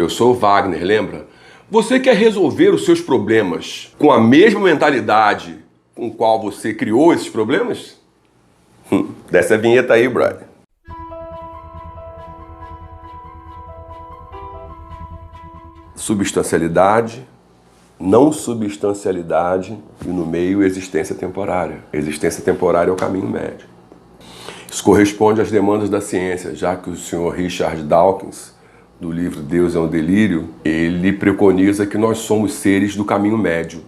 Eu sou o Wagner, lembra? Você quer resolver os seus problemas com a mesma mentalidade com qual você criou esses problemas? Desce a vinheta aí, brother. Substancialidade, não substancialidade e no meio existência temporária. Existência temporária é o caminho médio. Isso corresponde às demandas da ciência, já que o senhor Richard Dawkins, do livro Deus é um Delírio, ele preconiza que nós somos seres do caminho médio,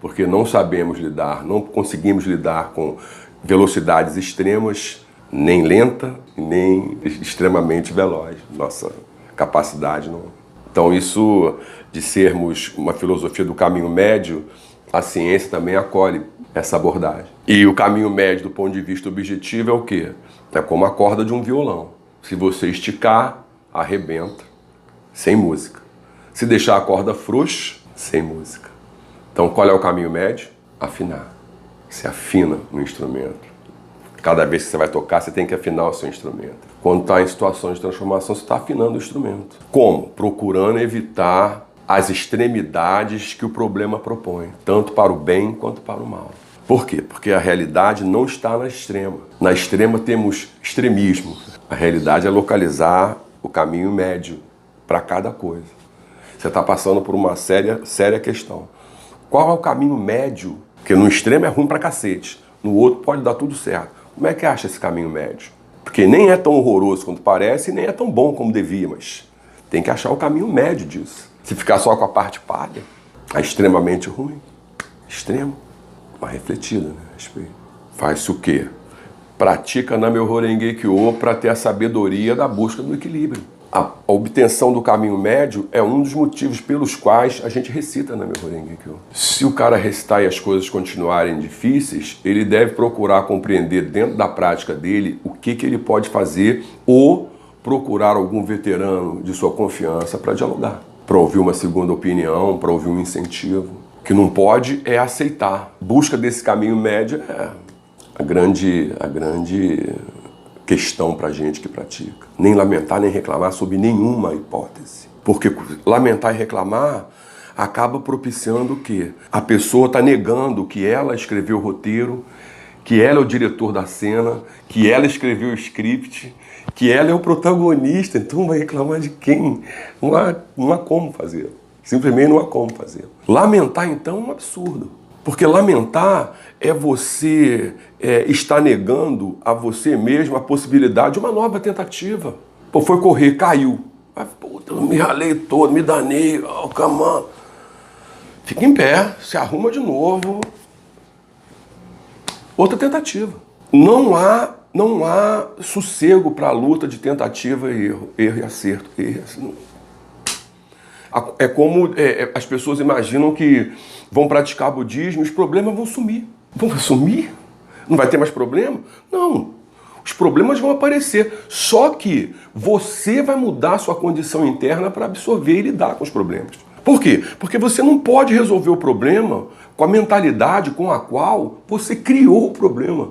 porque não sabemos lidar, não conseguimos lidar com velocidades extremas, nem lenta, nem extremamente veloz. Nossa capacidade não. Então isso de sermos uma filosofia do caminho médio, a ciência também acolhe essa abordagem. E o caminho médio do ponto de vista objetivo é o quê? É como a corda de um violão. Se você esticar, arrebenta, sem música. Se deixar a corda frouxa, sem música. Então qual é o caminho médio? Afinar. Você afina no instrumento. Cada vez que você vai tocar, você tem que afinar o seu instrumento. Quando está em situação de transformação, você está afinando o instrumento. Como? Procurando evitar as extremidades que o problema propõe, tanto para o bem quanto para o mal. Por quê? Porque a realidade não está na extrema. Na extrema temos extremismo. A realidade é localizar o caminho médio para cada coisa. Você está passando por uma séria questão. Qual é o caminho médio? Porque no extremo é ruim pra cacete. No outro pode dar tudo certo. Como é que acha esse caminho médio? Porque nem é tão horroroso quanto parece e nem é tão bom como devia, mas tem que achar o caminho médio disso. Se ficar só com a parte palha, é extremamente ruim. Extremo. Uma refletida, né? Respeito. Faz-se o quê? Pratica Nam-myoho Renge Kyo para ter a sabedoria da busca do equilíbrio. A obtenção do caminho médio é um dos motivos pelos quais a gente recita Nam-myoho Renge Kyo. Se o cara recitar e as coisas continuarem difíceis, ele deve procurar compreender dentro da prática dele o que ele pode fazer ou procurar algum veterano de sua confiança para dialogar, para ouvir uma segunda opinião, para ouvir um incentivo. O que não pode é aceitar. Busca desse caminho médio é a grande questão para a gente que pratica. Nem lamentar, nem reclamar sob nenhuma hipótese. Porque lamentar e reclamar acaba propiciando o quê? A pessoa está negando que ela escreveu o roteiro, que ela é o diretor da cena, que ela escreveu o script, que ela é o protagonista. Então vai reclamar de quem? Não há como fazer. Simplesmente não há como fazer. Lamentar, então, é um absurdo. Porque lamentar é você estar negando a você mesmo a possibilidade de uma nova tentativa. Pô, foi correr, caiu. Ah, puta, eu me ralei todo, me danei, come on. Fica em pé, se arruma de novo. Outra tentativa. Não há sossego para a luta de tentativa e erro e acerto. É como as pessoas imaginam que vão praticar budismo e os problemas vão sumir. Vão sumir? Não vai ter mais problema? Não. Os problemas vão aparecer. Só que você vai mudar a sua condição interna para absorver e lidar com os problemas. Por quê? Porque você não pode resolver o problema com a mentalidade com a qual você criou o problema.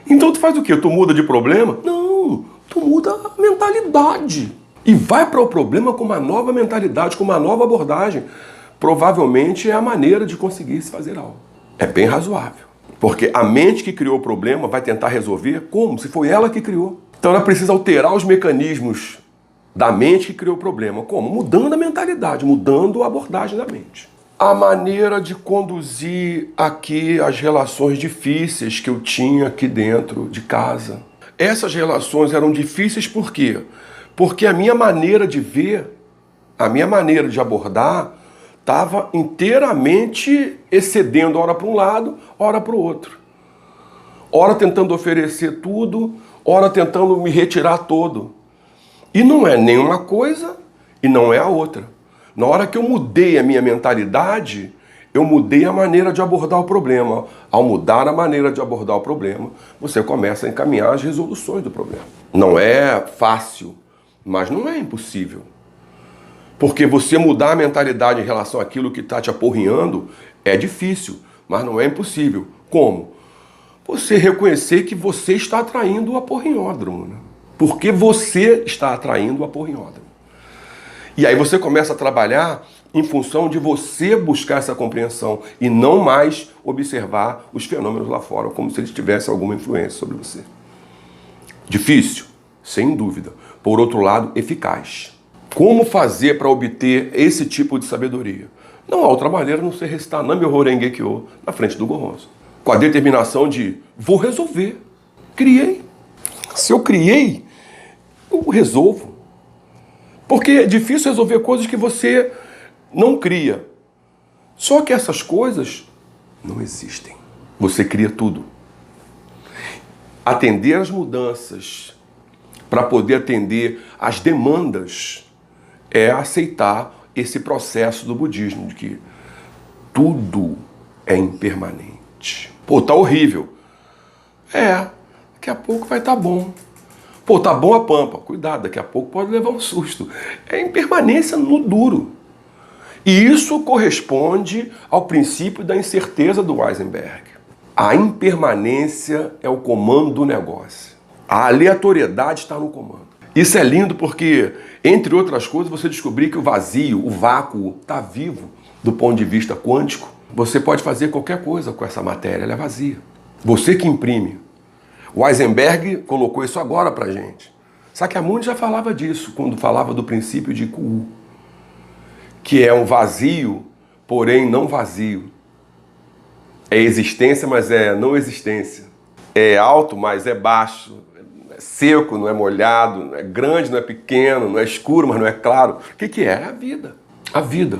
Então tu faz o quê? Tu muda de problema? Não. Tu muda a mentalidade. E vai para o problema com uma nova mentalidade, com uma nova abordagem. Provavelmente é a maneira de conseguir se fazer algo. É bem razoável. Porque a mente que criou o problema vai tentar resolver como? Se foi ela que criou. Então ela precisa alterar os mecanismos da mente que criou o problema. Como? Mudando a mentalidade, mudando a abordagem da mente. A maneira de conduzir aqui as relações difíceis que eu tinha aqui dentro de casa. Essas relações eram difíceis por quê? Porque a minha maneira de ver, a minha maneira de abordar, estava inteiramente excedendo, ora para um lado, ora para o outro. Ora tentando oferecer tudo, ora tentando me retirar todo. E não é nem uma coisa e não é a outra. Na hora que eu mudei a minha mentalidade, eu mudei a maneira de abordar o problema. Ao mudar a maneira de abordar o problema, você começa a encaminhar as resoluções do problema. Não é fácil, mas não é impossível. Porque você mudar a mentalidade em relação àquilo que está te aporreando é difícil, mas não é impossível. Como? Você reconhecer que você está atraindo o aporrinhódromo, né? Porque você está atraindo o aporrinhódromo. E aí você começa a trabalhar em função de você buscar essa compreensão e não mais observar os fenômenos lá fora, como se eles tivessem alguma influência sobre você. Difícil? Sem dúvida. Por outro lado, eficaz. Como fazer para obter esse tipo de sabedoria? Não há outra maneira a não ser recitar Nam-myoho Renge Kyo na frente do Gohonzon. Com a determinação de, vou resolver. Criei. Se eu criei, eu resolvo. Porque é difícil resolver coisas que você não cria. Só que essas coisas não existem. Você cria tudo. Atender às mudanças para poder atender às demandas é aceitar esse processo do budismo, de que tudo é impermanente. Pô, tá horrível. Daqui a pouco vai estar bom. Pô, tá bom a pampa. Cuidado, daqui a pouco pode levar um susto. É impermanência no duro. E isso corresponde ao princípio da incerteza do Heisenberg. A impermanência é o comando do negócio. A aleatoriedade está no comando. Isso é lindo porque, entre outras coisas, você descobrir que o vazio, o vácuo, está vivo do ponto de vista quântico. Você pode fazer qualquer coisa com essa matéria, ela é vazia. Você que imprime. O Heisenberg colocou isso agora pra gente. Sakyamuni já falava disso, quando falava do princípio de Ku, que é um vazio, porém não vazio. É existência, mas é não existência. É alto, mas é baixo. É seco, não é molhado. Não é grande, não é pequeno. Não é escuro, mas não é claro. O que é? É a vida. A vida.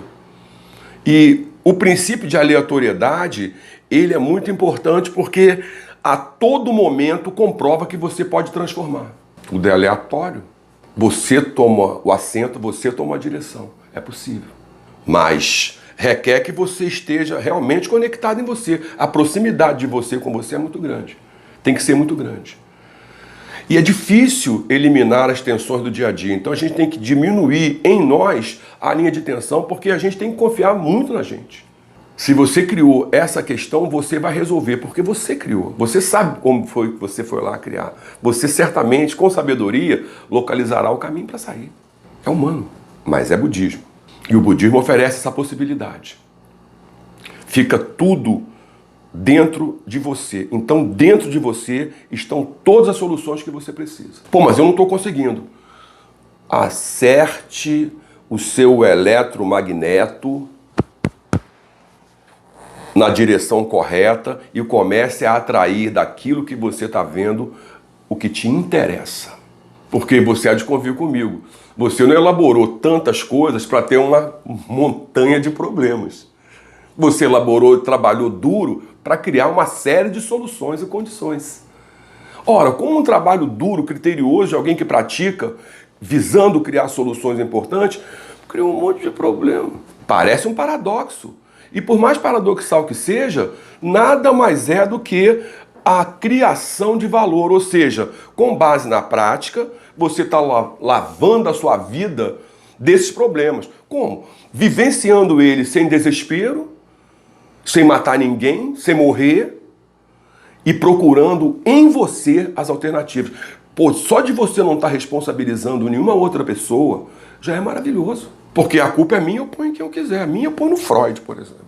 E o princípio de aleatoriedade, ele é muito importante porque a todo momento comprova que você pode transformar. Tudo é aleatório. Você toma o assento, você toma a direção. É possível. Mas requer que você esteja realmente conectado em você. A proximidade de você com você é muito grande. Tem que ser muito grande. E é difícil eliminar as tensões do dia a dia. Então a gente tem que diminuir em nós a linha de tensão, porque a gente tem que confiar muito na gente. Se você criou essa questão, você vai resolver, porque você criou. Você sabe como foi que você foi lá criar. Você certamente, com sabedoria, localizará o caminho para sair. É humano, mas é budismo. E o budismo oferece essa possibilidade. Fica tudo dentro de você. Então, dentro de você estão todas as soluções que você precisa. Pô, mas eu não estou conseguindo. Acerte o seu eletromagneto na direção correta e comece a atrair daquilo que você está vendo o que te interessa. Porque você há de convir comigo. Você não elaborou tantas coisas para ter uma montanha de problemas. Você elaborou e trabalhou duro para criar uma série de soluções e condições. Ora, com um trabalho duro, criterioso, de alguém que pratica, visando criar soluções importantes, criou um monte de problema. Parece um paradoxo. E por mais paradoxal que seja, nada mais é do que a criação de valor. Ou seja, com base na prática, você está lavando a sua vida desses problemas. Como? Vivenciando eles sem desespero, sem matar ninguém, sem morrer, e procurando em você as alternativas. Pô, só de você não estar responsabilizando nenhuma outra pessoa, já é maravilhoso. Porque a culpa é minha, eu ponho em quem eu quiser. A minha eu ponho no Freud, por exemplo.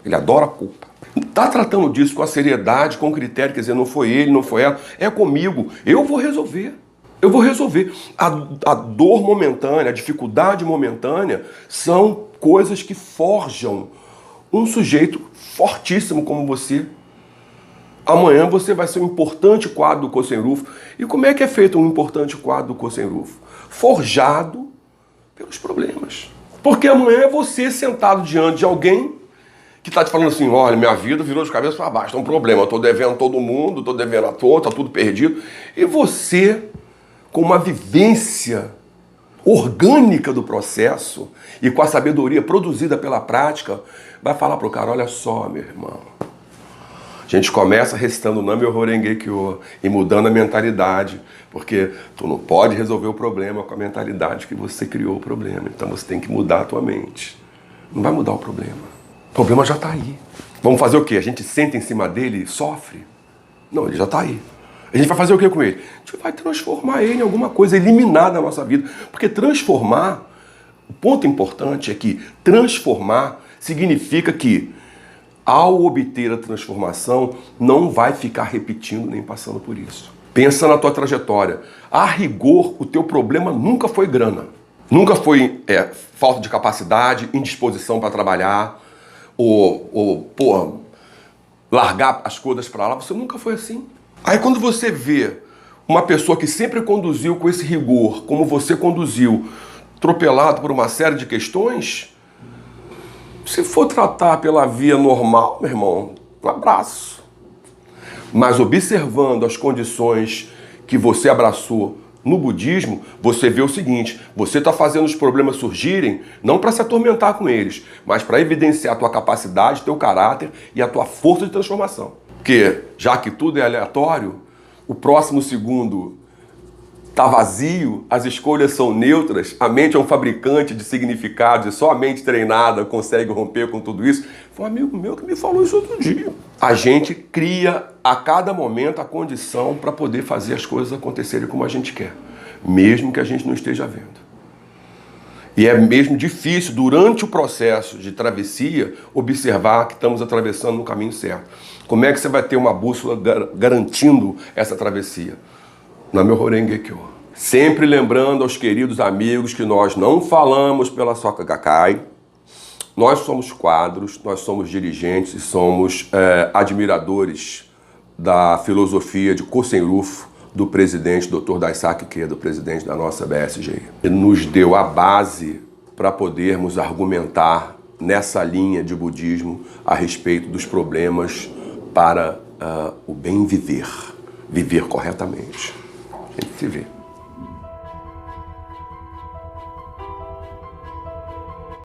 Ele adora a culpa. Está tratando disso com a seriedade, com critério, quer dizer, não foi ele, não foi ela, é comigo. Eu vou resolver. Eu vou resolver. A dor momentânea, a dificuldade momentânea são coisas que forjam um sujeito fortíssimo como você. Amanhã você vai ser um importante quadro do Kosen Rufu. E como é que é feito um importante quadro do Kosen Rufu? Forjado pelos problemas. Porque amanhã é você sentado diante de alguém que está te falando assim, olha, minha vida virou de cabeça para baixo, é um problema, eu estou devendo todo mundo, estou devendo a todos, está tudo perdido. E você, com uma vivência orgânica do processo e com a sabedoria produzida pela prática, vai falar para o cara, olha só, meu irmão, a gente começa recitando o Nam-myoho Renge Kyo e mudando a mentalidade, porque tu não pode resolver o problema com a mentalidade que você criou o problema, então você tem que mudar a tua mente. Não vai mudar o problema. O problema já está aí. Vamos fazer o quê? A gente senta em cima dele e sofre? Não, ele já está aí. A gente vai fazer o quê com ele? A gente vai transformar ele em alguma coisa, eliminar da nossa vida. Porque transformar O ponto importante é que transformar significa que, ao obter a transformação, não vai ficar repetindo nem passando por isso. Pensa na tua trajetória. A rigor, o teu problema nunca foi grana. Nunca foi falta de capacidade, indisposição para trabalhar, ou largar as coisas para lá. Você nunca foi assim. Aí quando você vê uma pessoa que sempre conduziu com esse rigor, como você conduziu, atropelado por uma série de questões, se for tratar pela via normal, meu irmão, um abraço. Mas observando as condições que você abraçou no budismo, você vê o seguinte: você está fazendo os problemas surgirem não para se atormentar com eles, mas para evidenciar a tua capacidade, teu caráter e a tua força de transformação. Porque, já que tudo é aleatório, o próximo segundo está vazio, as escolhas são neutras, a mente é um fabricante de significados e só a mente treinada consegue romper com tudo isso. Foi um amigo meu que me falou isso outro dia. A gente cria a cada momento a condição para poder fazer as coisas acontecerem como a gente quer, mesmo que a gente não esteja vendo. E é mesmo difícil, durante o processo de travessia, observar que estamos atravessando no caminho certo. Como é que você vai ter uma bússola garantindo essa travessia? Namyoho Renge Kyo. Sempre lembrando aos queridos amigos que nós não falamos pela Soka Gakkai. Nós somos quadros, nós somos dirigentes e somos admiradores da filosofia de Kosen Rufu, do presidente Dr. Daisaku Ikeda, do presidente da nossa BSG. Ele nos deu a base para podermos argumentar nessa linha de budismo a respeito dos problemas para o bem viver, viver corretamente. A gente se vê.